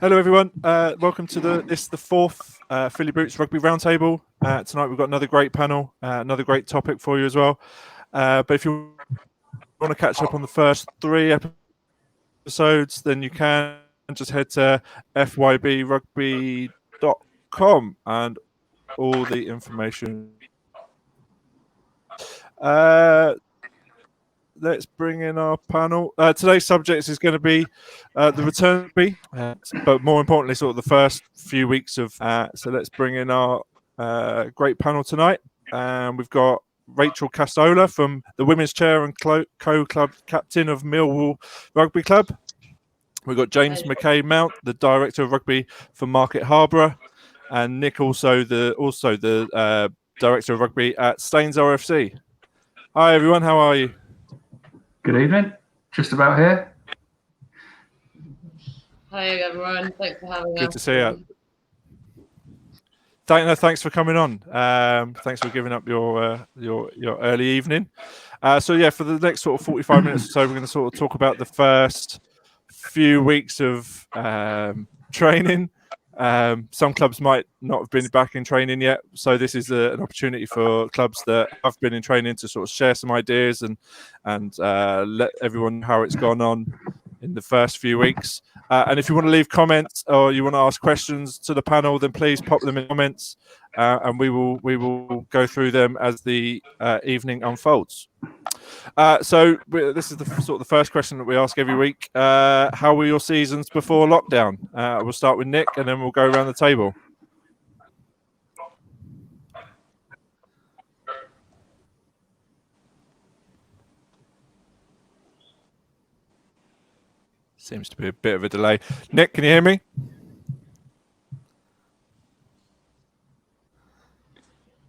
Hello, everyone. Welcome to the fourth Philly Boots Rugby Round Table. Tonight we've got another great panel, another great topic for you as well. But if you want to catch up on the first 3 episodes, then you can just head to FYBRugby.com and all the information. Let's bring in our panel. Today's subject is going to be the return, but more importantly, sort of the first few weeks of. So let's bring in our great panel tonight. We've got Rachel Castola from the Women's Chair and Co-Club Captain of Millwall Rugby Club. We've got James McKay-Mount, the Director of Rugby for Market Harborough, and Nick, also the Director of Rugby at Staines RUFC. Hi everyone, how are you? Good evening. Just about here. Hi everyone. Thanks for having us. Good to see you. Thanks for coming on. Thanks for giving up your early evening. So yeah, for the next sort of 45 minutes or so, we're going to sort of talk about the first few weeks of training. Some clubs might not have been back in training yet, so this is an opportunity for clubs that have been in training to sort of share some ideas and let everyone know how it's gone on in the first few weeks. And if you want to leave comments or you want to ask questions to the panel, then please pop them in comments, and we will go through them as the evening unfolds. So this is the first question that we ask every week. How were your seasons before lockdown? We'll start with Nick, and then we'll go around the table. Seems to be a bit of a delay. Nick, can you hear me?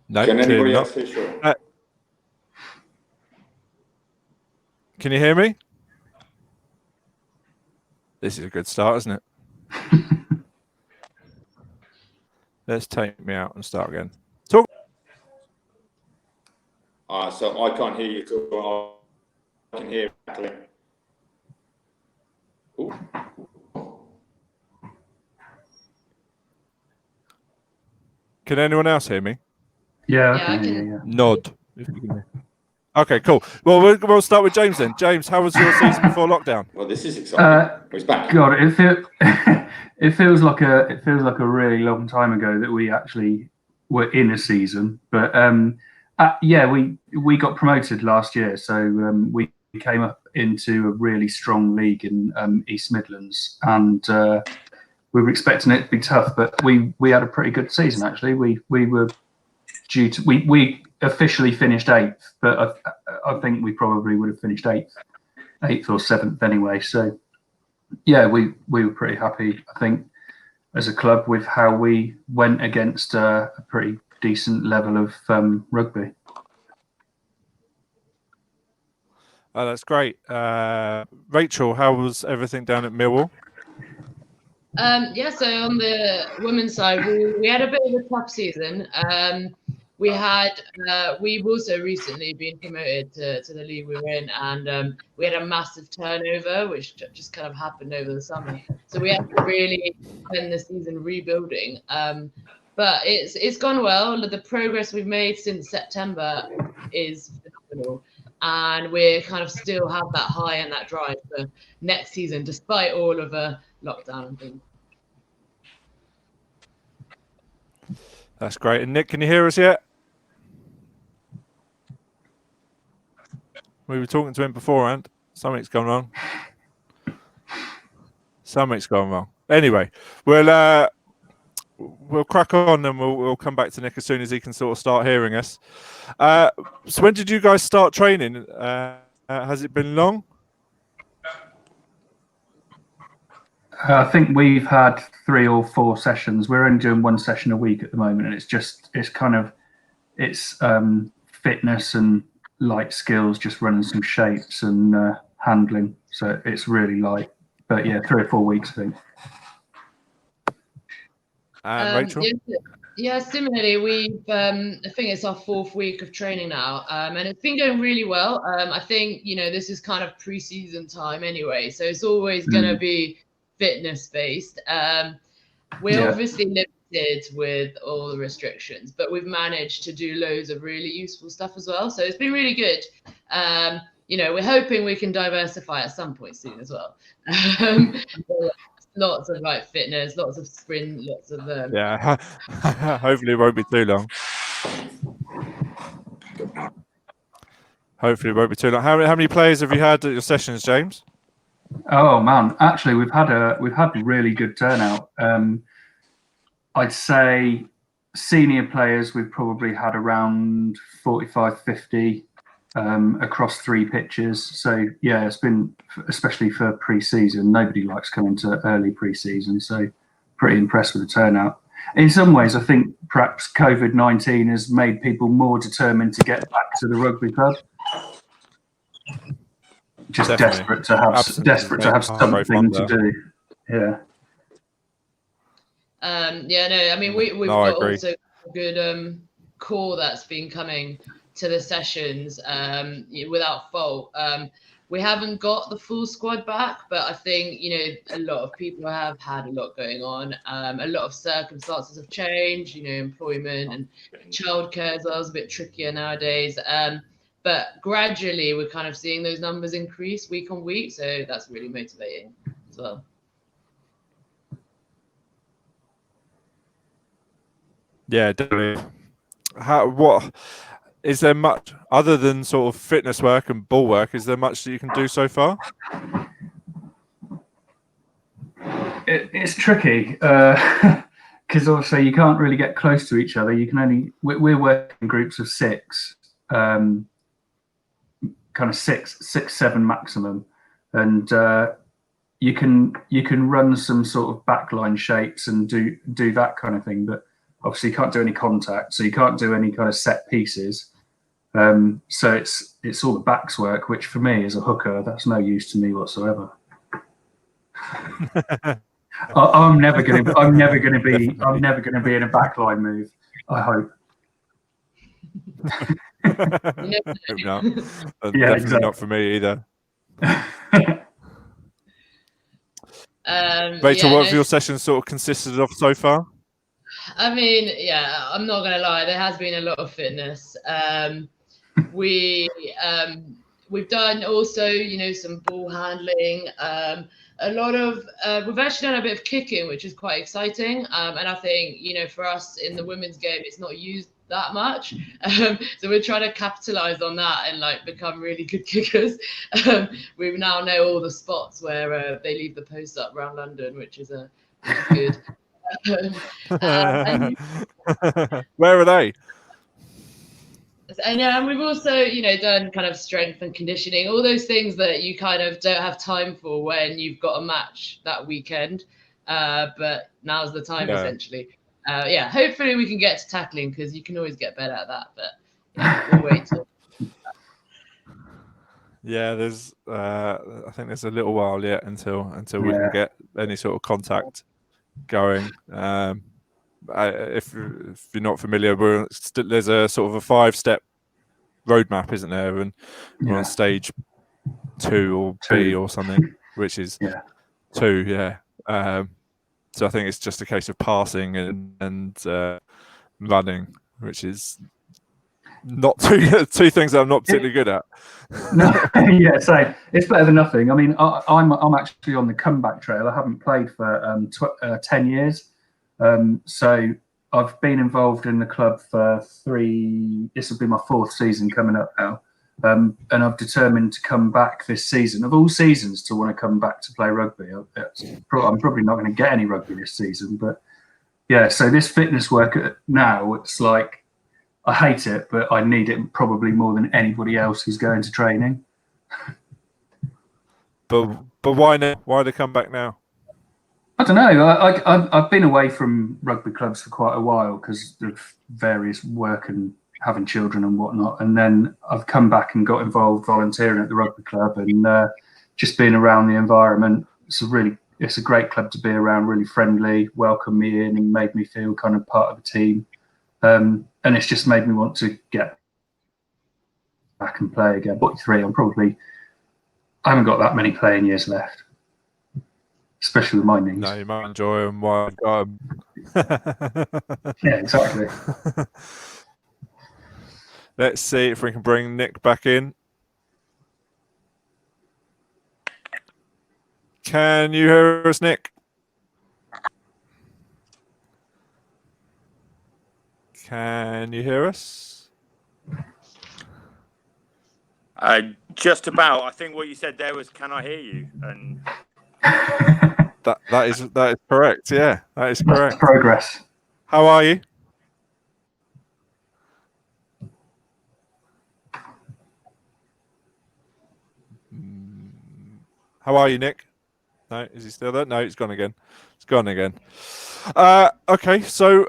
No. Can anybody else hear? Sure. Can you hear me? This is a good start, isn't it? Let's take me out and start again. Talk. So I can't hear you too. I can hear you. Ooh. Can anyone else hear me? Yeah, I can hear you. Nod. If you can hear. Okay, cool. Well, we'll start with James then. James, how was your season before lockdown? Well, this is exciting. He's back. God, it feels like a really long time ago that we actually were in a season. But yeah, we got promoted last year, so we came up into a really strong league in East Midlands, and we were expecting it to be tough, but we had a pretty good season actually. We were due to we officially finished 8th, but I think we probably would have finished 8th or 7th anyway. So yeah, we were pretty happy, I think, as a club with how we went against a pretty decent level of rugby. Oh, that's great. Rachel, how was everything down at Millwall? Yeah, so on the women's side, we had a bit of a tough season. We've also recently been promoted to the league we were in, and we had a massive turnover, which just kind of happened over the summer. So we had to really spend the season rebuilding. But it's gone well. The progress we've made since September is phenomenal, and we kind of still have that high and that drive for next season, despite all of the lockdown and things. That's great. And Nick, can you hear us yet? We were talking to him beforehand. Something's gone wrong. Something's gone wrong. Anyway, we'll crack on, and we'll come back to Nick as soon as he can sort of start hearing us. So when did you guys start training? Has it been long? I think we've had 3 or 4 sessions. We're only doing 1 session a week at the moment, and it's fitness and light skills, just running some shapes and handling. So it's really light, but yeah, 3 or 4 weeks, I think. Rachel? Yeah, similarly, I think it's our 4th week of training now, and it's been going really well. I think, this is kind of pre-season time anyway, so it's always going to be fitness based. We're obviously limited with all the restrictions, but we've managed to do loads of really useful stuff as well. So it's been really good. We're hoping we can diversify at some point soon as well. Lots of like fitness, lots of sprint, lots of yeah. Hopefully it won't be too long. Hopefully it won't be too long. How many players have you had at your sessions, James? Oh man, actually we've had really good turnout. I'd say senior players we've probably had around 45, 50 across 3 pitches. So yeah, it's been, especially for pre-season, nobody likes coming to early pre-season. So pretty impressed with the turnout. In some ways, I think perhaps COVID-19 has made people more determined to get back to the rugby club. Just Definitely. desperate to have something to do. Yeah. I mean, we've got also a good core that's been coming to the sessions without fault. We haven't got the full squad back, but I think, a lot of people have had a lot going on. A lot of circumstances have changed, employment and childcare as well is a bit trickier nowadays. But gradually we're kind of seeing those numbers increase week on week. So that's really motivating as well. Yeah, definitely. What is there much other than sort of fitness work and ball work? Is there much that you can do so far? It's tricky because also you can't really get close to each other. You can only we're working in groups of 6, kind of 6, 7 maximum, and you can run some sort of backline shapes and do that kind of thing, but obviously you can't do any contact, so you can't do any kind of set pieces. So it's all the backs work, which for me as a hooker, that's no use to me whatsoever. I'm never going to be in a backline move, I hope. No, yeah, definitely exactly. not for me either. Rachel, what have your sessions sort of consisted of so far? I mean, yeah, I'm not gonna lie, there has been a lot of fitness. We've done also, some ball handling. A lot of we've actually done a bit of kicking, which is quite exciting. And I think, for us in the women's game, it's not used that much. So we're trying to capitalize on that and become really good kickers. We now know all the spots where they leave the posts up around London, which is good. Where are they? And we've also, done kind of strength and conditioning, all those things that you kind of don't have time for when you've got a match that weekend. But now's the time, essentially. Hopefully we can get to tackling, because you can always get better at that. But we'll wait till. Yeah, there's. I think there's a little while yet until we can get any sort of contact going. If you're not familiar, there's a sort of a 5-step roadmap, isn't there? And we're on stage 2 or B or something, which is 2. Yeah. So I think it's just a case of passing and running, which is not two things that I'm not particularly good at. No, yeah, so it's better than nothing. I mean, I'm actually on the comeback trail. I haven't played for 10 years. So I've been involved in the club for 3. This will be my 4th season coming up now, and I've determined to come back this season. Of all seasons, to want to come back to play rugby. I'm probably not going to get any rugby this season, but yeah. So this fitness work now, it's like I hate it, but I need it probably more than anybody else who's going to training. But why now? Why they come back now? I don't know. I've been away from rugby clubs for quite a while because of various work and having children and whatnot. And then I've come back and got involved volunteering at the rugby club and just being around the environment. It's a great club to be around, really friendly, welcomed me in and made me feel kind of part of the team. And it's just made me want to get back and play again. 43, I haven't got that many playing years left. especially with my knees. No, you might enjoy them while you've got 'em. Yeah, exactly. Let's see if we can bring Nick back in. Can you hear us, Nick? Can you hear us? Just about. I think what you said there was, "Can I hear you?" And that is correct. Yeah, that is correct. That's progress. How are you? How are you, Nick? No, is he still there? No, he's gone again. It's gone again. Okay, so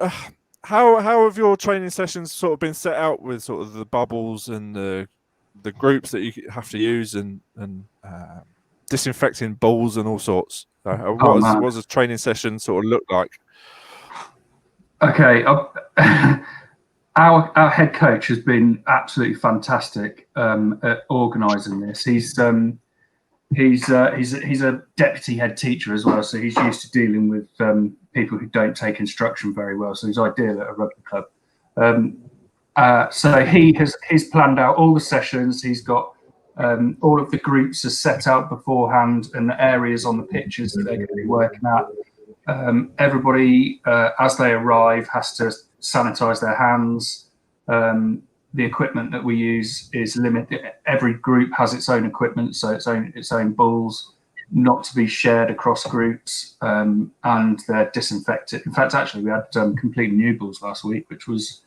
how have your training sessions sort of been set out with sort of the bubbles and the groups that you have to use and disinfecting balls and all sorts? What does a training session sort of look like? Okay, our head coach has been absolutely fantastic at organising this. He's a deputy head teacher as well, so he's used to dealing with people who don't take instruction very well. So he's ideal at a rugby club. So he's planned out all the sessions. He's got all of the groups are set out beforehand and the areas on the pitches that they're going to be working at. Everybody, as they arrive, has to sanitize their hands. The equipment that we use is limited. Every group has its own equipment, so its own balls, not to be shared across groups, and they're disinfected. In fact, actually, we had completely new balls last week, which was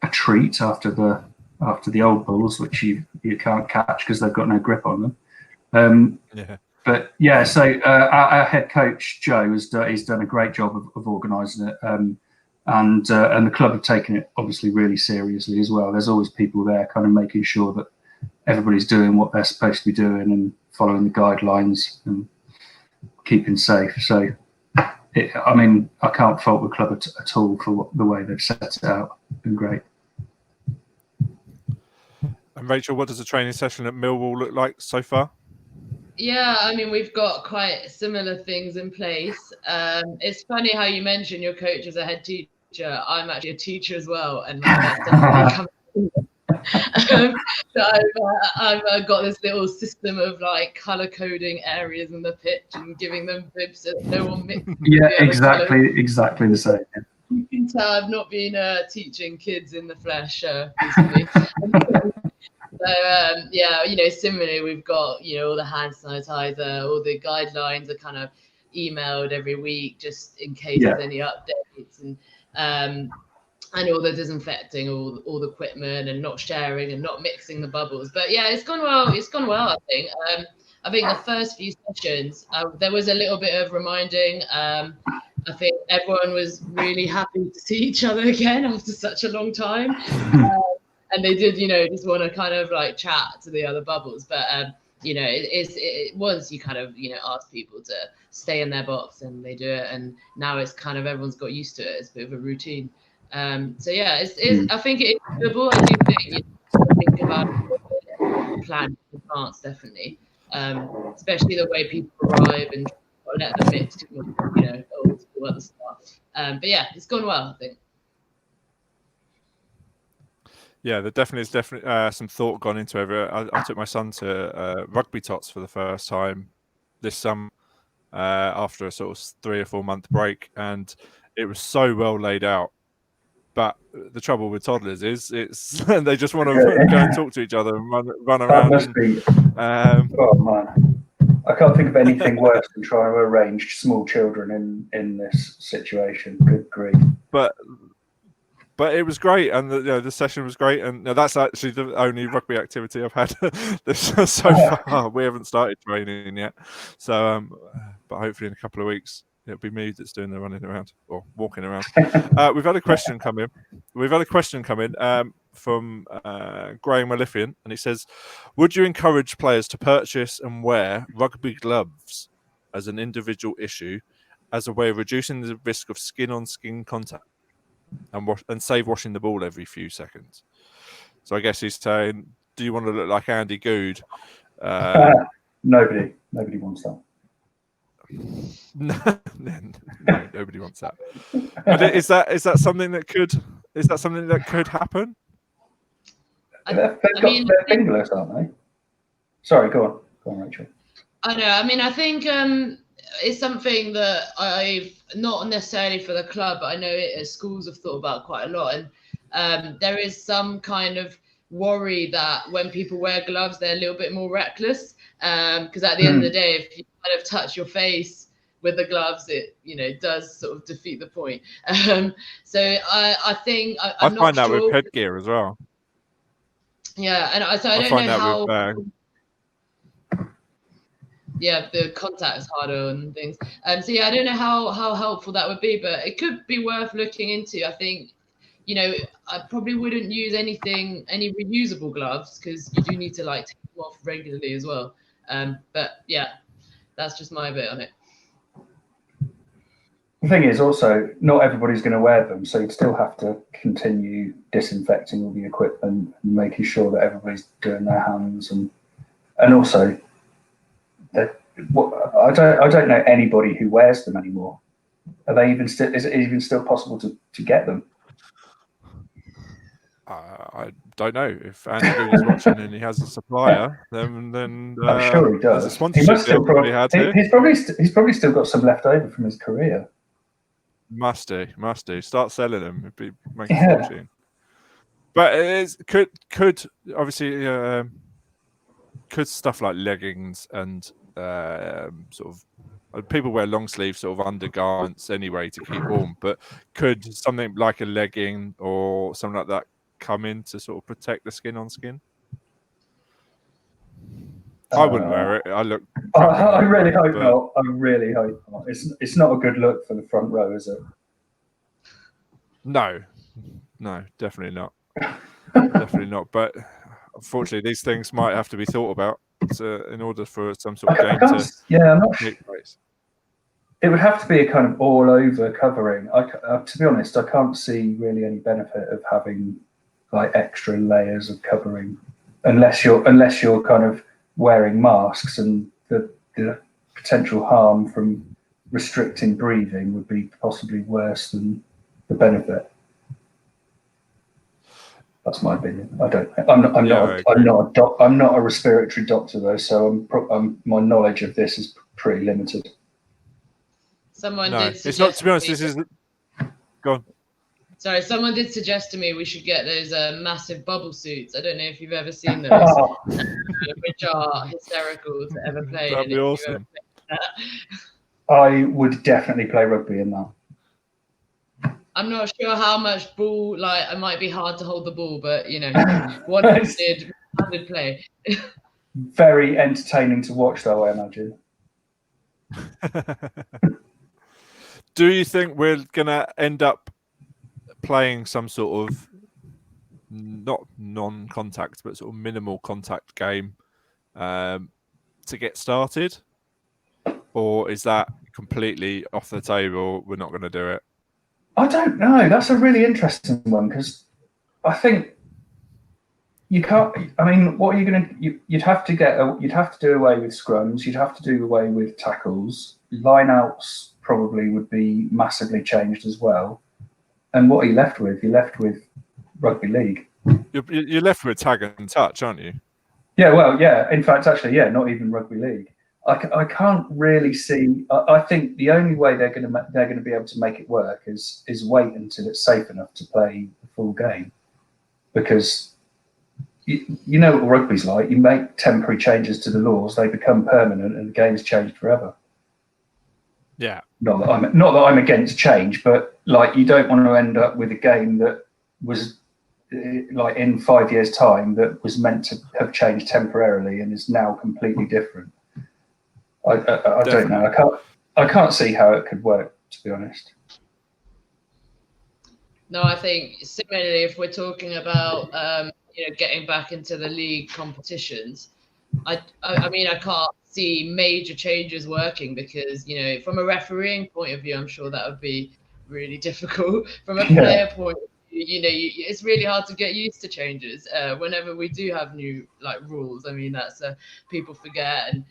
a treat after the old balls, which you can't catch because they've got no grip on them. But yeah, so our head coach Joe he's done a great job of organising it, and the club have taken it obviously really seriously as well. There's always people there, kind of making sure that everybody's doing what they're supposed to be doing and following the guidelines and keeping safe. So, I can't fault the club at all for the way they've set it out. It's been great. And Rachel, what does a training session at Millwall look like so far? Yeah, I mean, we've got quite similar things in place. It's funny how you mentioned your coach as a head teacher. I'm actually a teacher as well, and that's definitely coming. So I've got this little system of like color coding areas in the pitch and giving them bibs so that no one mixes. Yeah, exactly the same. You can tell I've not been teaching kids in the flesh recently. So similarly, we've got all the hand sanitizer, all the guidelines are kind of emailed every week just in case there's any updates, and all the disinfecting, all the equipment, and not sharing and not mixing the bubbles. But yeah, it's gone well. I think. I think the first few sessions there was a little bit of reminding. I think everyone was really happy to see each other again after such a long time. And they did, just want to kind of like chat to the other bubbles. But, once you kind of, ask people to stay in their box and they do it. And now it's kind of everyone's got used to it. It's a bit of a routine. So, yeah, I think it's doable. I do think think about it, plan in advance, definitely. Especially the way people arrive and let them mix with, all other stuff. But, yeah, it's gone well, I think. Yeah, there definitely is some thought gone into it. I took my son to rugby tots for the first time this summer after a sort of 3 or 4 month break, and it was so well laid out. But the trouble with toddlers is they just want to go and talk to each other and run around. That must be. Oh man, I can't think of anything worse than trying to arrange small children in this situation. Good grief! But it was great, and the session was great, and that's actually the only rugby activity I've had so far. We haven't started training yet, so but hopefully in a couple of weeks it'll be me that's doing the running around or walking around. We've had a question come in. From Graham Malifian, and he says, "Would you encourage players to purchase and wear rugby gloves as an individual issue, as a way of reducing the risk of skin-on-skin contact?" And save washing the ball every few seconds. So I guess he's saying, do you want to look like Andy Good? Nobody wants that. No, nobody wants that. But is that something that could happen? They're fingerless, aren't they? Sorry, go on, Rachel. I know. I mean, I think it's something that I've not necessarily for the club, but I know schools have thought about quite a lot. And there is some kind of worry that when people wear gloves, they're a little bit more reckless. Because at the end of the day, if you kind of touch your face with the gloves, it does sort of defeat the point. So I think I'm I find not that sure. with headgear as well. Yeah, and so I don't find know that how. Yeah, the contact is harder and things. So yeah, I don't know how helpful that would be, but it could be worth looking into. I think, I probably wouldn't use any reusable gloves because you do need to take them off regularly as well. But yeah, that's just my bit on it. The thing is also, not everybody's going to wear them, so you'd still have to continue disinfecting all the equipment and making sure that everybody's doing their hands and also. I don't know anybody who wears them anymore. Are they even still? Is it even still possible to get them? I don't know. If Andy Good is watching and he has a supplier, then I'm sure he does. There's a sponsorship deal we had here. He's probably still got some left over from his career. Must do. Start selling them. It'd be making a fortune. But could obviously could stuff like leggings and sort of people wear long sleeve sort of undergarments anyway to keep warm, but could something like a legging or something like that come in to sort of protect the skin on skin? I wouldn't wear it. I look. I really hope not. I really hope not. It's not a good look for the front row, is it? No, definitely not. Definitely not. But unfortunately, these things might have to be thought about in order for some sort of game to take place. It would have to be a kind of all-over covering. To be honest, I can't see really any benefit of having extra layers of covering, unless you're kind of wearing masks, and the potential harm from restricting breathing would be possibly worse than the benefit. That's my opinion. I don't know. I'm not a respiratory doctor though, so my knowledge of this is pretty limited. Someone did suggest it's not. To be honest, this is. Go on. Sorry, someone did suggest to me we should get those massive bubble suits. I don't know if you've ever seen those, which are hysterical to ever play. That'd be awesome. I would definitely play rugby in that. I'm not sure how much ball, it might be hard to hold the ball, but one-handed play. Very entertaining to watch, though, I imagine. Do you think we're gonna end up playing some sort of not non-contact, but sort of minimal contact game to get started, or is that completely off the table? We're not going to do it. I don't know. That's a really interesting one because I think you can't. I mean, what are you going to? You'd have to do away with scrums. You'd have to do away with tackles. Lineouts probably would be massively changed as well. And what are you left with? You're left with rugby league. You're left with tag and touch, aren't you? Yeah. Well, yeah. In fact, actually, yeah. Not even rugby league. I can't really see. I think the only way they're going to be able to make it work is wait until it's safe enough to play the full game, because you know what rugby's like. You make temporary changes to the laws, they become permanent, and the game's changed forever. Yeah. Not that I'm against change, but you don't want to end up with a game that was in 5 years' time that was meant to have changed temporarily and is now completely different. I don't know. I can't see how it could work, to be honest. No, I think similarly, if we're talking about getting back into the league competitions, I mean, I can't see major changes working because from a refereeing point of view, I'm sure that would be really difficult. From a player point of view, it's really hard to get used to changes whenever we do have new rules. I mean, that's people forget, and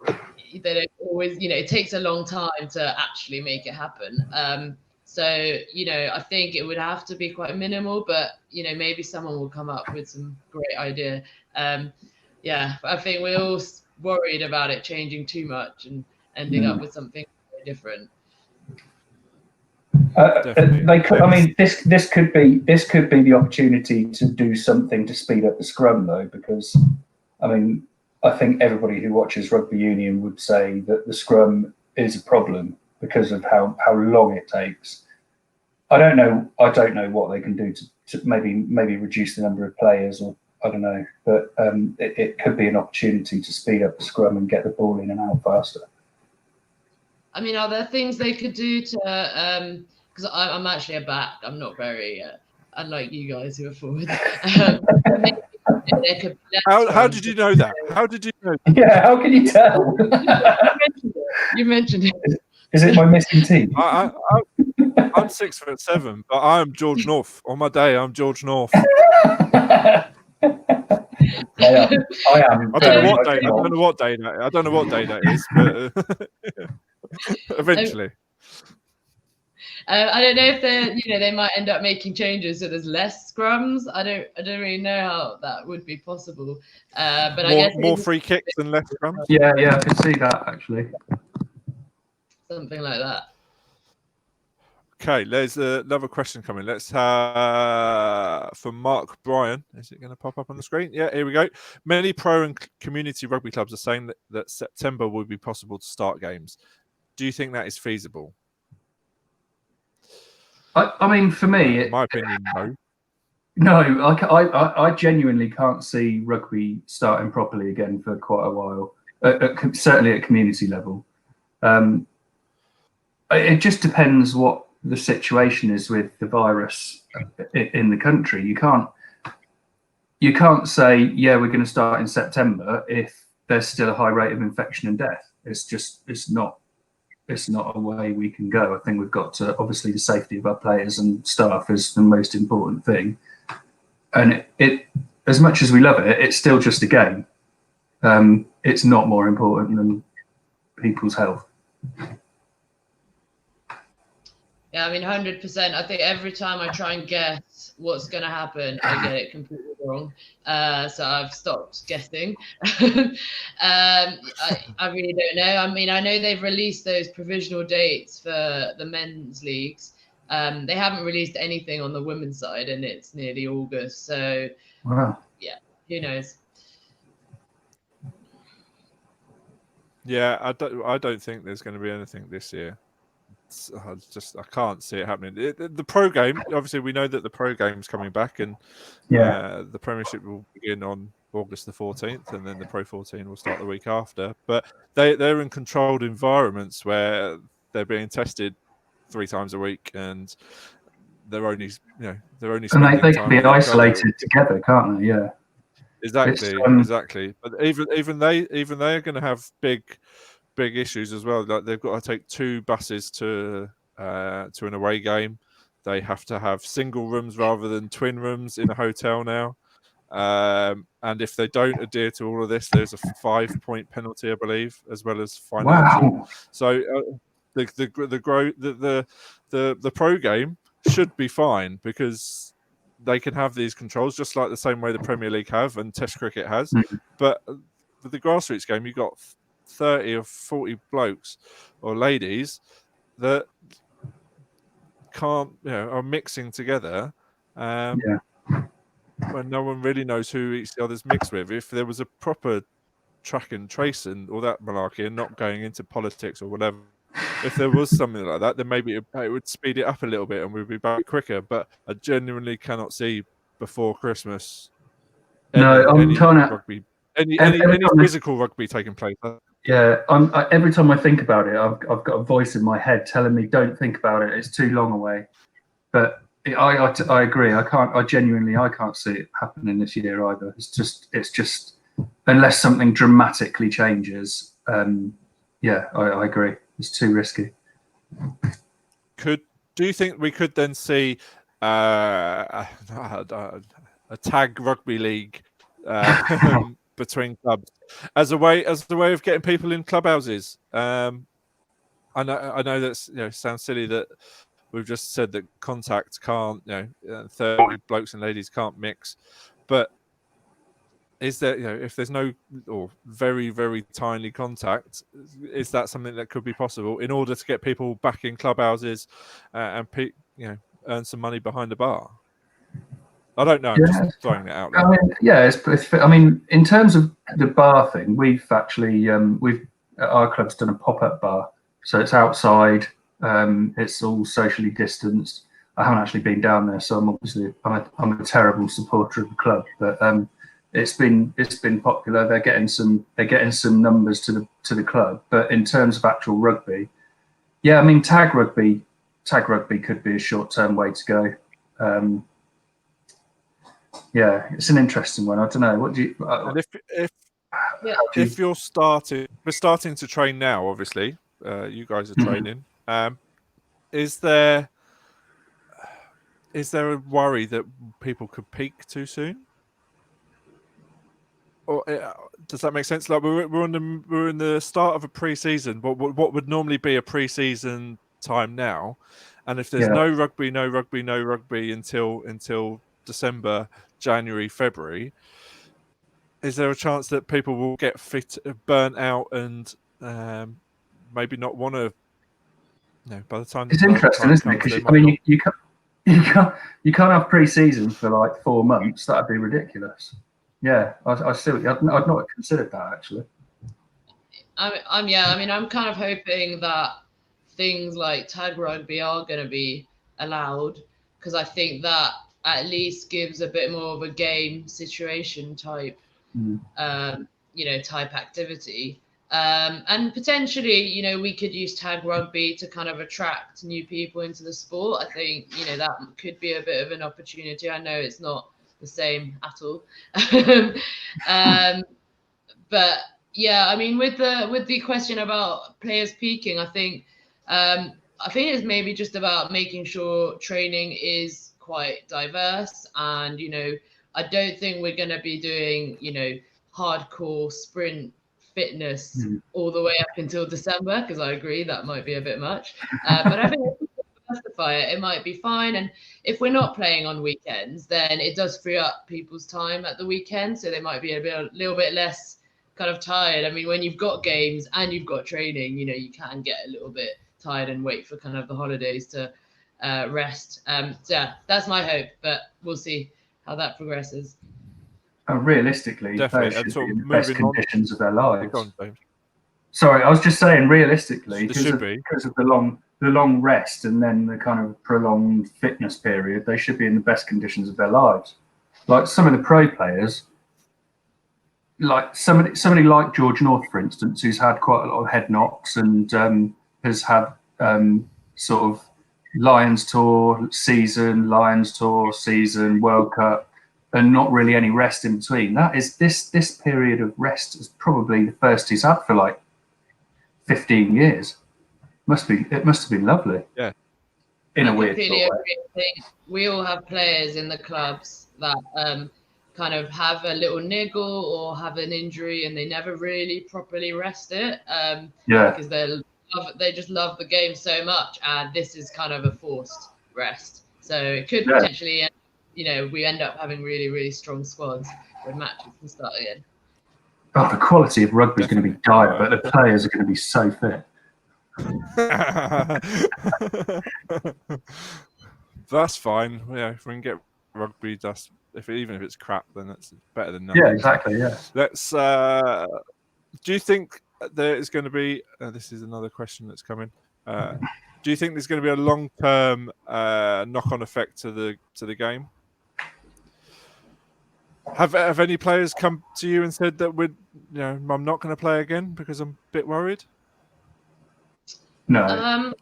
they don't always, it takes a long time to actually make it happen. So, I think it would have to be quite minimal, but, maybe someone will come up with some great idea. Yeah, I think we're all worried about it changing too much and ending up with something very different. They could. I mean, this could be the opportunity to do something to speed up the scrum, though, because I mean, I think everybody who watches rugby union would say that the scrum is a problem because of how long it takes. I don't know what they can do to maybe reduce the number of players, or I don't know, but it could be an opportunity to speed up the scrum and get the ball in and out faster. I mean, are there things they could do to? Because I'm actually a back. I'm not very, unlike you guys who are forward. How did you know that? How did you know? Yeah, how can you tell? You mentioned it. Is it my missing teeth? I'm 6'7", but I am George North. On my day, I'm George North. I am. I don't know what day that is, but eventually. I don't know if they might end up making changes so there's less scrums. I don't really know how that would be possible. But I guess more free kicks and less scrums. Yeah, I could see that actually. Something like that. Okay, there's another question coming. Let's from Mark Bryan. Is it going to pop up on the screen? Yeah, here we go. Many pro and community rugby clubs are saying that September would be possible to start games. Do you think that is feasible? I mean, for me, in my opinion, no. No, I genuinely can't see rugby starting properly again for quite a while. Certainly at community level. It just depends what the situation is with the virus in the country. You can't say, yeah, we're going to start in September if there's still a high rate of infection and death. It's not a way we can go. I think we've got to, obviously the safety of our players and staff is the most important thing. And it as much as we love it, it's still just a game. It's not more important than people's health. Yeah, I mean, 100%. I think every time I try and guess what's going to happen, I get it completely wrong. So I've stopped guessing. I really don't know. I mean, I know they've released those provisional dates for the men's leagues. They haven't released anything on the women's side, and it's nearly August. So, wow. Yeah, who knows? Yeah, I don't think there's going to be anything this year. I can't see it happening. The pro game, obviously, we know that the pro game is coming back, and the Premiership will begin on August the 14th, and then the Pro 14 will start the week after. But they're in controlled environments where they're being tested 3 times a week, and they're only and they can be isolated together, can't they? Yeah, exactly. But even they are going to have big issues as well. Like they've got to take 2 buses to an away game. They have to have single rooms rather than twin rooms in a hotel now. And if they don't adhere to all of this, there's a 5-point penalty, I believe, as well as financial. Wow. So the pro game should be fine because they can have these controls just like the same way the Premier League have and Test cricket has. Mm-hmm. But with the grassroots game, you've got 30 or 40 blokes or ladies that are mixing together when no one really knows who each other's mixed with. If there was a proper track and trace and all that malarkey and not going into politics or whatever, if there was something like that, then maybe it would speed it up a little bit and we'd be back quicker. But I genuinely cannot see before Christmas any physical rugby taking place. Yeah, every time I think about it, I've got a voice in my head telling me, "Don't think about it. It's too long away." But I agree. I genuinely can't see it happening this year either. It's just unless something dramatically changes. I agree. It's too risky. Do you think we could then see a tag rugby league between clubs as a way of getting people in clubhouses. I know that's sounds silly that we've just said that contact can't 30 blokes and ladies can't mix, but is there if there's no or very very tiny contact, is that something that could be possible in order to get people back in clubhouses and earn some money behind the bar? I don't know. I'm just throwing it out there. I mean, in terms of the bar thing, we've actually our club's done a pop-up bar, so it's outside. It's all socially distanced. I haven't actually been down there, so I'm a terrible supporter of the club, but it's been popular. They're getting some numbers to the club, but in terms of actual rugby, I mean, tag rugby could be a short-term way to go. It's an interesting one. I don't know. What do you? And if we're starting to train now, obviously, you guys are training. Is there a worry that people could peak too soon? Or does that make sense? Like we're in the start of a pre-season. What would normally be a pre-season time now, and if there's no rugby until December, January, February, is there a chance that people will get burnt out and maybe not want to? By the time it's interesting, isn't it? Because I mean, you can't have pre-season for like 4 months. That'd be ridiculous. Yeah, I see. I'd not considered that actually. I'm kind of hoping that things like tag rugby are going to be allowed, because I think that at least gives a bit more of a game situation type, type activity. And potentially, we could use tag rugby to kind of attract new people into the sport. I think, that could be a bit of an opportunity. I know it's not the same at all. But yeah, I mean, with the question about players peaking, I think it's maybe just about making sure training is quite diverse, and I don't think we're going to be doing hardcore sprint fitness all the way up until December, because I agree that might be a bit much. But I think if we diversify it might be fine. And if we're not playing on weekends, then it does free up people's time at the weekend, so they might be a little bit less kind of tired. I mean, when you've got games and you've got training, you can get a little bit tired and wait for kind of the holidays to rest. That's my hope, but we'll see how that progresses. Realistically, definitely, they should be in the best conditions of their lives. On, sorry, I was just saying, realistically, because of the long rest and then the kind of prolonged fitness period, they should be in the best conditions of their lives. Like some of the pro players, like somebody like George North, for instance, who's had quite a lot of head knocks and has had sort of Lions Tour season, World Cup, and not really any rest in between. That is this period of rest is probably the first he's had for like 15 years. It must have been lovely. Yeah. In a weird way. I think we all have players in the clubs that kind of have a little niggle or have an injury and they never really properly rest it. Because they just love the game so much, and this is kind of a forced rest. So it could potentially, we end up having really, really strong squads when matches can start again. Oh, the quality of rugby is going to be dire, but the players are going to be so fit. That's fine. Yeah, if we can get rugby, even if it's crap, then that's better than nothing. Yeah, exactly. Yeah. Let's. Do you think there is going to be? This is another question that's coming. Do you think there's going to be a long-term knock-on effect to the game? Have any players come to you and said that I'm not going to play again because I'm a bit worried? No.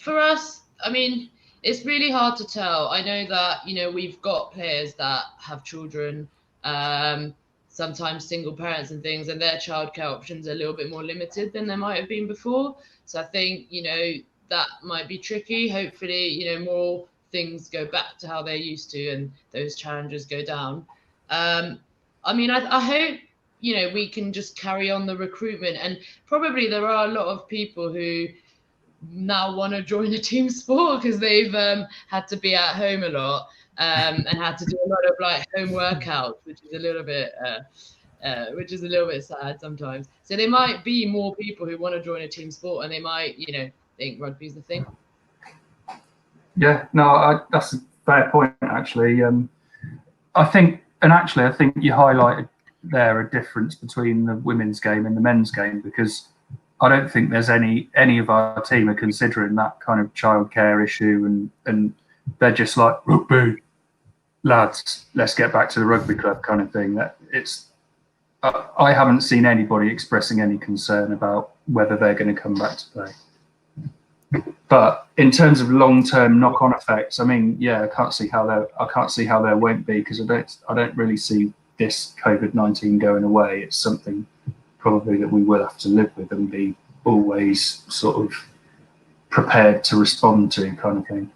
For us, I mean, it's really hard to tell. I know that we've got players that have children, sometimes single parents and things, and their childcare options are a little bit more limited than they might have been before. So I think that might be tricky. Hopefully, more things go back to how they used to, and those challenges go down. I mean, I hope you know, we can just carry on the recruitment. And probably there are a lot of people who now want to join a team sport because they've had to be at home a lot and had to do a lot of like home workouts, which is a little bit sad sometimes. So there might be more people who want to join a team sport, and they might, you know, think rugby's the thing. Yeah, no, that's a fair point actually. I think you highlighted there a difference between the women's game and the men's game, because I don't think there's any of our team are considering that kind of childcare issue, and they're just like, rugby, lads, let's get back to the rugby club kind of thing. That I haven't seen anybody expressing any concern about whether they're going to come back to play. But in terms of long-term knock-on effects, I mean, yeah, I can't see how there won't be, because I don't really see this COVID-19 going away. It's something probably that we will have to live with and be always sort of prepared to respond to, kind of thing.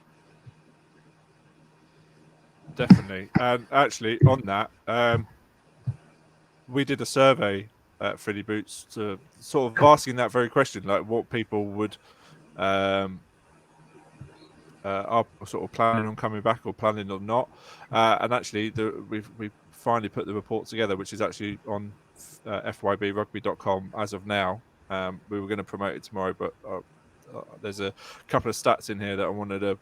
Definitely. And actually, on that, we did a survey at Freddy Boots to sort of asking that very question, like what people would are sort of planning on coming back or planning on not. And actually, we finally put the report together, which is actually on FYBRugby.com as of now. We were going to promote it tomorrow, but there's a couple of stats in here that I wanted to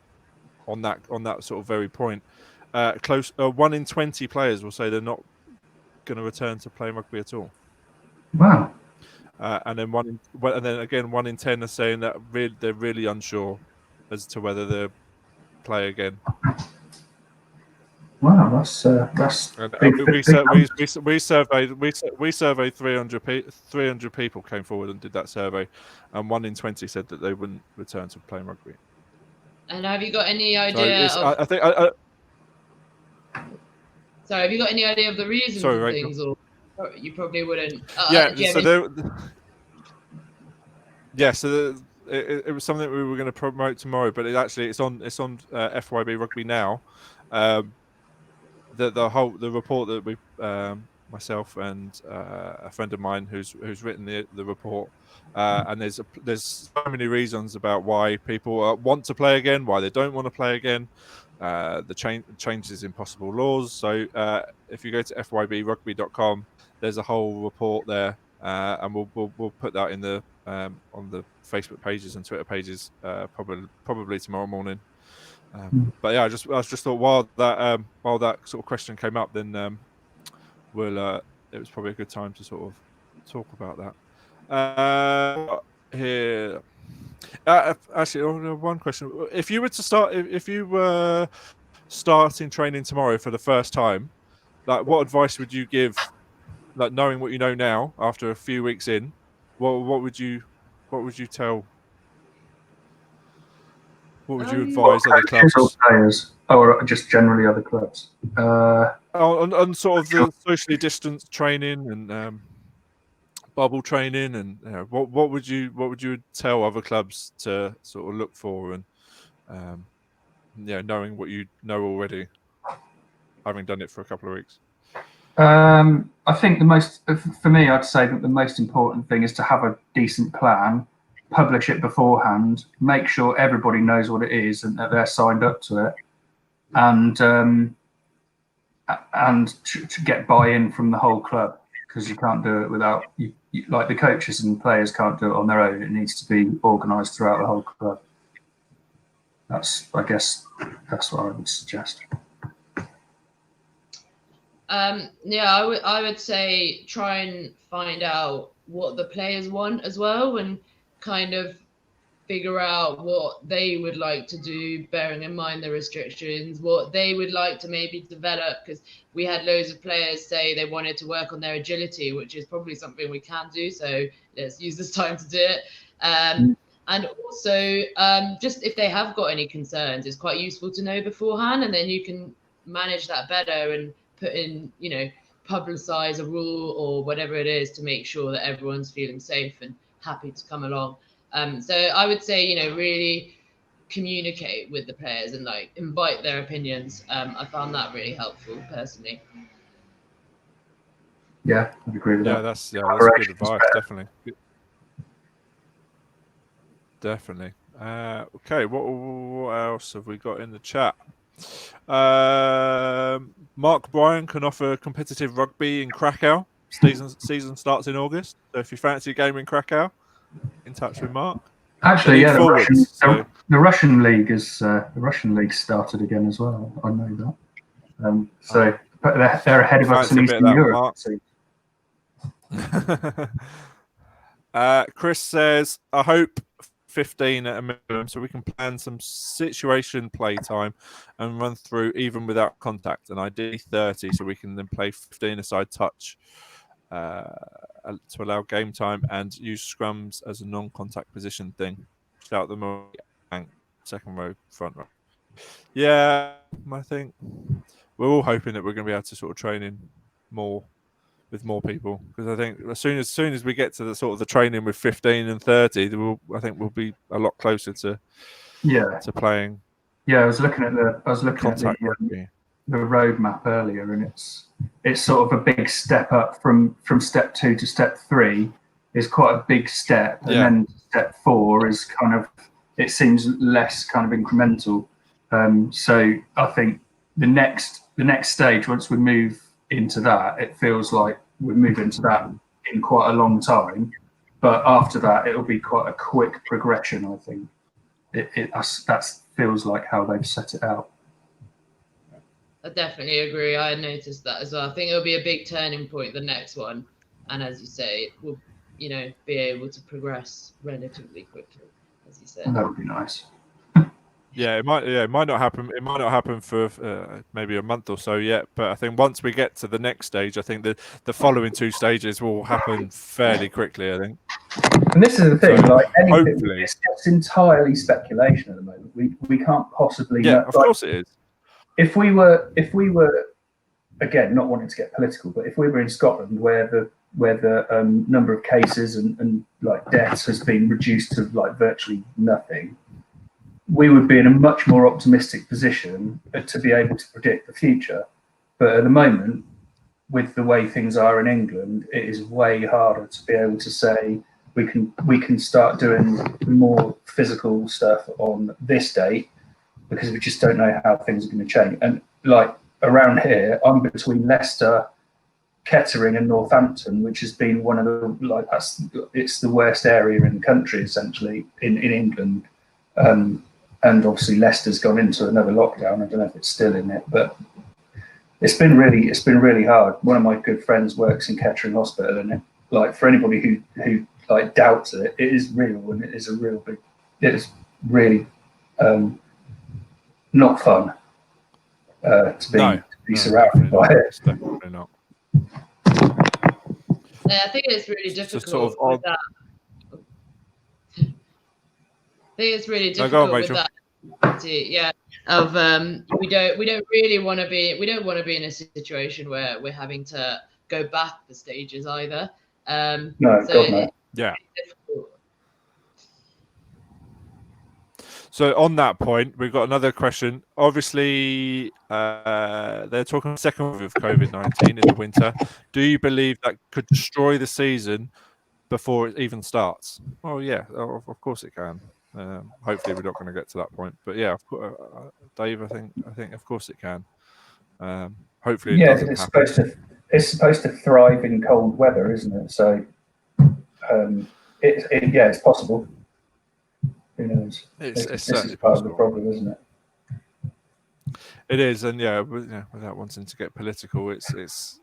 on that sort of very point. 1 in 20 players will say they're not going to return to playing rugby at all. Wow. And then 1 in 10 are saying that they're really unsure as to whether they'll play again. Wow, that's we surveyed 300 people came forward and did that survey, and 1 in 20 said that they wouldn't return to playing rugby. And have you got any idea? Sorry, have you got any idea of the reasons for things, or you probably wouldn't? It was something we were going to promote tomorrow, but it's on FYB Rugby now. The report that we myself and a friend of mine who's written the report, and there's so many reasons about why people want to play again, why they don't want to play again, the changes in possible laws. So if you go to FYBRugby.com, there's a whole report there, and we'll put that in the on the Facebook pages and Twitter pages probably tomorrow morning. But yeah, I just thought while that sort of question came up, then it was probably a good time to sort of talk about that. Here, actually, one question: if you were starting training tomorrow for the first time, like what advice would you give? Like knowing what you know now after a few weeks in, what would you tell? What would you advise other clubs? Or players, or just generally other clubs? On sort of the socially distanced training and bubble training, and what would you tell other clubs to sort of look for, and knowing what you know already, having done it for a couple of weeks. I think for me, I'd say that the most important thing is to have a decent plan, publish it beforehand, make sure everybody knows what it is and that they're signed up to it, and to get buy-in from the whole club, because you can't do it without like the coaches and players can't do it on their own. It needs to be organised throughout the whole club. I guess that's what I would suggest. I would say try and find out what the players want as well, and kind of figure out what they would like to do, bearing in mind the restrictions, what they would like to maybe develop, because we had loads of players say they wanted to work on their agility, which is probably something we can do, so let's use this time to do it. And also just if they have got any concerns, it's quite useful to know beforehand, and then you can manage that better and put in, publicize a rule or whatever it is to make sure that everyone's feeling safe and happy to come along. So I would say, really communicate with the players and invite their opinions. I found that really helpful personally. Yeah, I'd agree with that. That's good Collaboration's advice. better. Definitely. Okay, what else have we got in the chat? Mark Bryan can offer competitive rugby in Krakow. Season starts in August. So if you fancy a game in Krakow, in touch with Mark. Actually, yeah, so the Russian league is the Russian league started again as well. I know that. So they're ahead of us in Eastern Europe. Chris says, I hope 15 at a minimum so we can plan some situation play time and run through even without contact, and ideally 30 so we can then play 15 aside touch to allow game time and use scrums as a non-contact position thing. Shout them out, second row, front row. Yeah, I think we're all hoping that we're going to be able to sort of train in more with more people, because I think as soon as we get to the sort of the training with 15 and 30, I think we'll be a lot closer to playing. Yeah, I was looking at the roadmap earlier, and it's sort of a big step up from step 2 to step 3 is quite a big step, and then step 4 is kind of, it seems less kind of incremental. So I think the next stage, once we move into that, it feels like we move into that in quite a long time, but after that it'll be quite a quick progression. I think that feels like how they've set it out. I definitely agree. I noticed that as well. I think it'll be a big turning point, the next one, and as you say, we'll be able to progress relatively quickly, as you said. That would be nice. It might not happen. It might not happen for maybe a month or so yet. But I think once we get to the next stage, I think the following 2 stages will happen fairly quickly. I think. And this is the thing, So, like anything, hopefully, it's just entirely speculation at the moment. We can't possibly. Yeah, of course it is. If we were again, not wanting to get political, but if we were in Scotland, where the number of cases and like deaths has been reduced to like virtually nothing, we would be in a much more optimistic position to be able to predict the future. But at the moment, with the way things are in England, it is way harder to be able to say we can start doing more physical stuff on this date, because we just don't know how things are going to change. And like around here, I'm between Leicester, Kettering and Northampton, which has been one of the it's the worst area in the country essentially in England. And obviously Leicester's gone into another lockdown. I don't know if it's still in it, but it's been really hard. One of my good friends works in Kettering Hospital, and it, like for anybody who like doubts it, it is real, and it is a real big. It is really not fun to be surrounded by it. It's definitely not. I think it's really difficult with that. I think it's really difficult with that. Yeah, of we don't really want to be. We don't want to be in a situation where we're having to go back the stages either. No, God, no. Yeah. So on that point, we've got another question. Obviously, they're talking second wave of COVID-19 in the winter. Do you believe that could destroy the season before it even starts? Oh yeah, of course it can. Hopefully we're not going to get to that point, but yeah, Dave, I think of course it can. Hopefully, it doesn't happen. It's supposed to thrive in cold weather, isn't it? So, it's possible. Who knows? It's certainly part of the problem, isn't it? It is, and without wanting to get political, it's.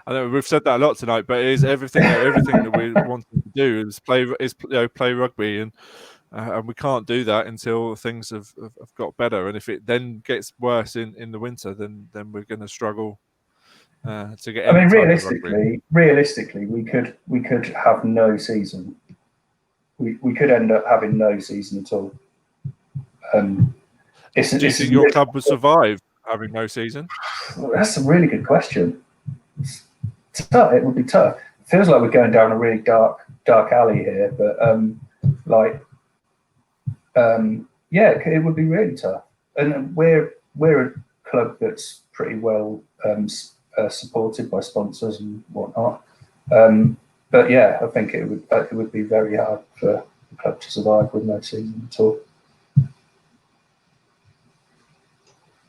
I know we've said that a lot tonight, but it is everything that we want to do is play rugby, and we can't do that until things have got better. And if it then gets worse in the winter, then we're going to struggle to get. I mean, realistically, we could have no season. We could end up having no season at all. Do you think your club would survive having no season? Well, that's a really good question. It's tough. It would be tough. It feels like we're going down a really dark alley here, but it would be really tough. And we're a club that's pretty well supported by sponsors and whatnot. But yeah, I think it would be very hard for the club to survive with no season at all.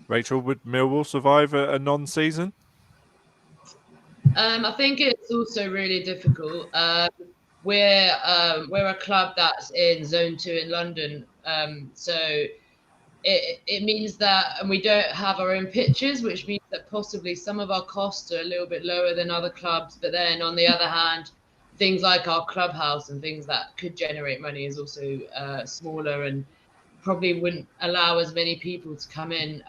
Rachel, would Millwall survive a non-season? I think it's also really difficult. We're a club that's in Zone 2 in London, so it means that, and we don't have our own pitches, which means that possibly some of our costs are a little bit lower than other clubs. But then on the other hand, things like our clubhouse and things that could generate money is also smaller and probably wouldn't allow as many people to come in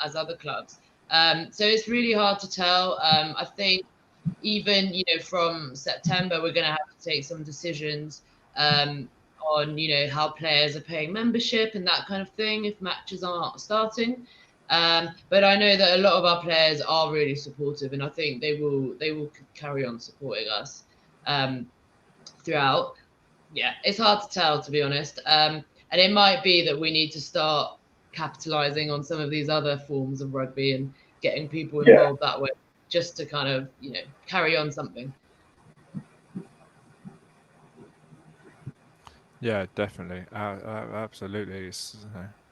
as other clubs. So it's really hard to tell. I think even, from September, we're going to have to take some decisions on, how players are paying membership and that kind of thing if matches aren't starting. But I know that a lot of our players are really supportive, and I think they will carry on supporting us throughout. Yeah, it's hard to tell, to be honest. And it might be that we need to start capitalizing on some of these other forms of rugby and getting people involved that way, just to kind of, carry on something. Yeah, definitely. Absolutely. It's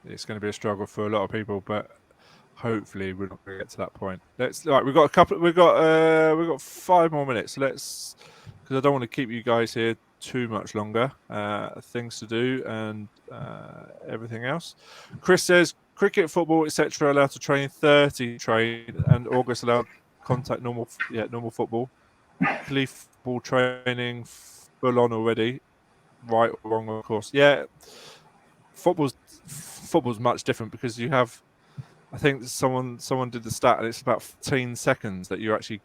going to be a struggle for a lot of people, but hopefully we're not going to get to that point. We've got 5 more minutes. Because I don't want to keep you guys here too much longer. Things to do and everything else. Chris says cricket, football, etc. allowed to train 30 train, and August allowed contact normal football. Luckily, football training full on already. Right or wrong, of course. Yeah, football's much different because you have, I think someone did the stat, and it's about 15 seconds that you're actually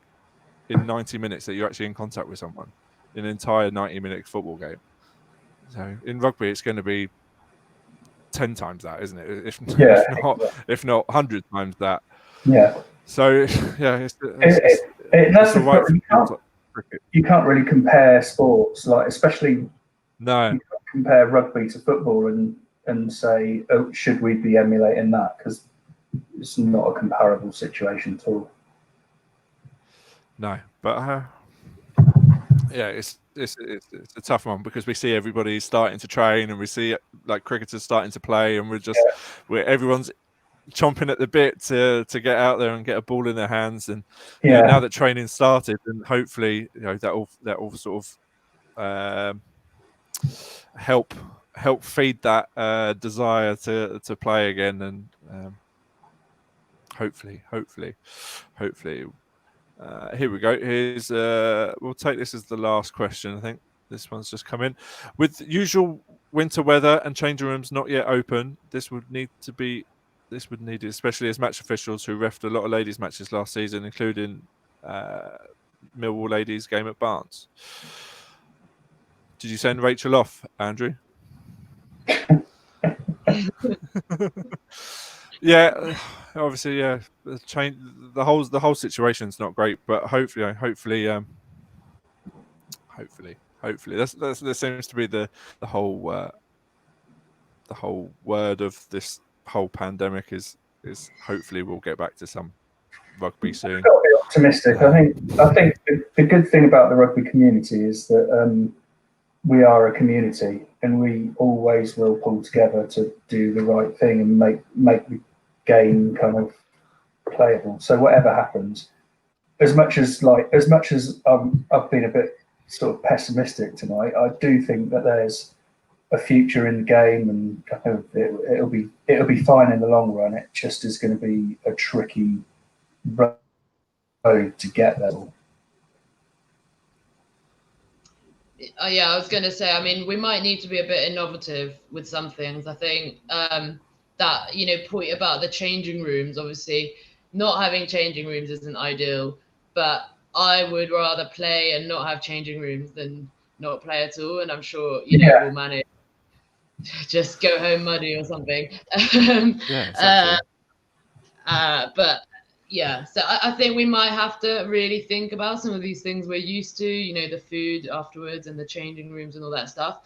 in 90 minutes that you're actually in contact with someone in an entire 90-minute football game. So in rugby, it's going to be 10 times that, isn't it? If not 100 times that. Yeah. So yeah, you can't really compare sports, like especially. No. You can't compare rugby to football and say, oh, should we be emulating that? Because it's not a comparable situation at all. No, but yeah, it's a tough one because we see everybody starting to train and we see like cricketers starting to play, and everyone's chomping at the bit to get out there and get a ball in their hands. And now that training's started, and hopefully that will sort of help feed that desire to play again, and hopefully here we go. Here's we'll take this as the last question. I think this one's just come in. With usual winter weather and changing rooms not yet open, this would need, especially as match officials who refed a lot of ladies matches last season, including Millwall ladies game at Barnes. Did you send Rachel off, Andrew? Yeah, obviously, yeah. The whole situation's not great, but hopefully, that seems to be the whole word of this whole pandemic is hopefully we'll get back to some rugby soon. I've got to be optimistic. I think the good thing about the rugby community is that we are a community, and we always will pull together to do the right thing and make the game kind of playable. So whatever happens, as much as I've been a bit sort of pessimistic tonight, I do think that there's a future in the game, and kind of it'll be fine in the long run. It just is going to be a tricky road to get there. Yeah, I was going to say, I mean, we might need to be a bit innovative with some things. I think that, point about the changing rooms, obviously not having changing rooms isn't ideal, but I would rather play and not have changing rooms than not play at all. And I'm sure, we'll manage. Just go home muddy or something. Yeah, exactly. But yeah, so I think we might have to really think about some of these things we're used to, the food afterwards and the changing rooms and all that stuff.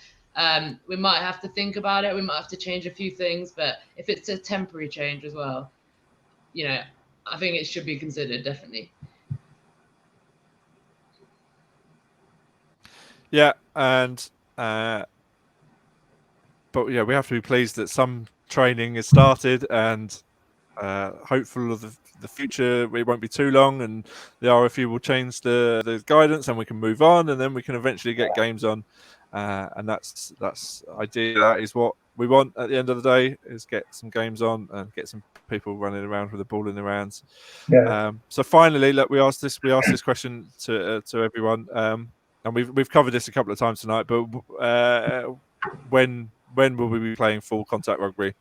We might have to think about it. We might have to change a few things, but if it's a temporary change as well, I think it should be considered, definitely. Yeah, and but yeah, we have to be pleased that some training has started, and hopeful of the future. It won't be too long, and the RFU will change the guidance, and we can move on, and then we can eventually get games on. And that's ideal. That is what we want at the end of the day: is get some games on and get some people running around with the ball in their hands. Yeah. So finally, look, we asked this question to everyone, and we've covered this a couple of times tonight. But when will we be playing full contact rugby?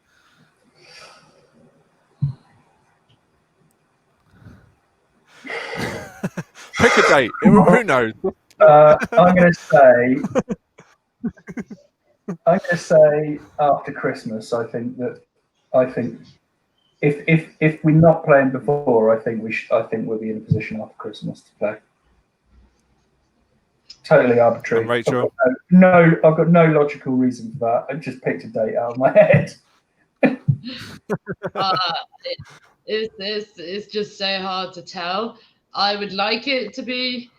Pick a date. Who knows? I'm going to say after Christmas. I think if we're not playing before, I think we'll be in a position after Christmas to play. Totally arbitrary. And Rachel? I've got no logical reason for that. I just picked a date out of my head. It's just so hard to tell. I would like it to be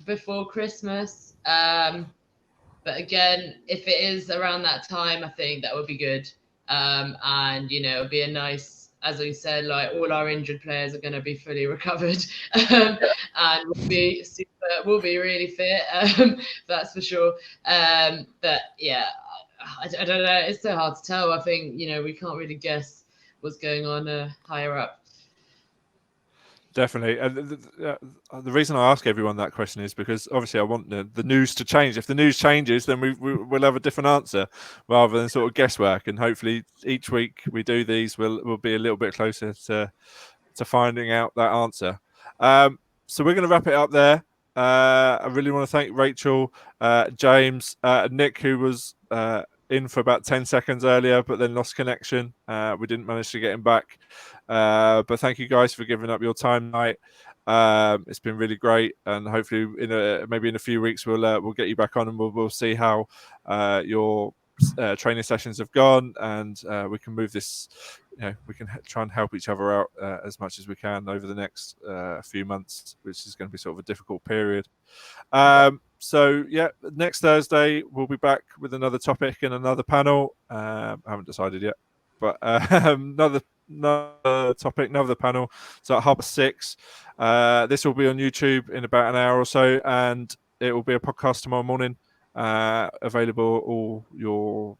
before Christmas, but again, if it is around that time, I think that would be good. And it'll be a nice, as we said, like all our injured players are going to be fully recovered, and we'll be really fit. That's for sure. But yeah, I don't know. It's so hard to tell. I think we can't really guess what's going on higher up. Definitely. And the reason I ask everyone that question is because obviously I want the news to change. If the news changes, then we'll have a different answer rather than sort of guesswork. And hopefully each week we do these, we'll be a little bit closer to finding out that answer. So we're going to wrap it up there. I really want to thank Rachel, James, Nick, who was in for about 10 seconds earlier, but then lost connection. We didn't manage to get him back. But thank you guys for giving up your time tonight. It's been really great, and hopefully maybe in a few weeks we'll get you back on, and we'll see how your training sessions have gone, and we can move this. We can try and help each other out as much as we can over the next few months, which is going to be sort of a difficult period. So yeah, next Thursday we'll be back with another topic and another panel. I haven't decided yet, but another topic, another panel. So at 6:30, this will be on YouTube in about an hour or so, and it will be a podcast tomorrow morning, available all your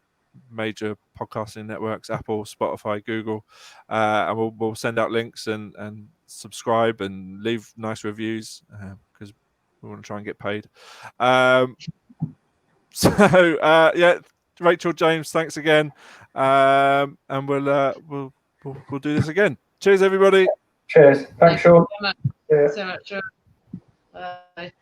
major podcasting networks: Apple, Spotify, Google, and we'll send out links and subscribe and leave nice reviews because we want to try and get paid. Yeah, Rachel, James, thanks again, and we'll do this again. Cheers, everybody. Cheers. Thanks, Sean. So much. Bye.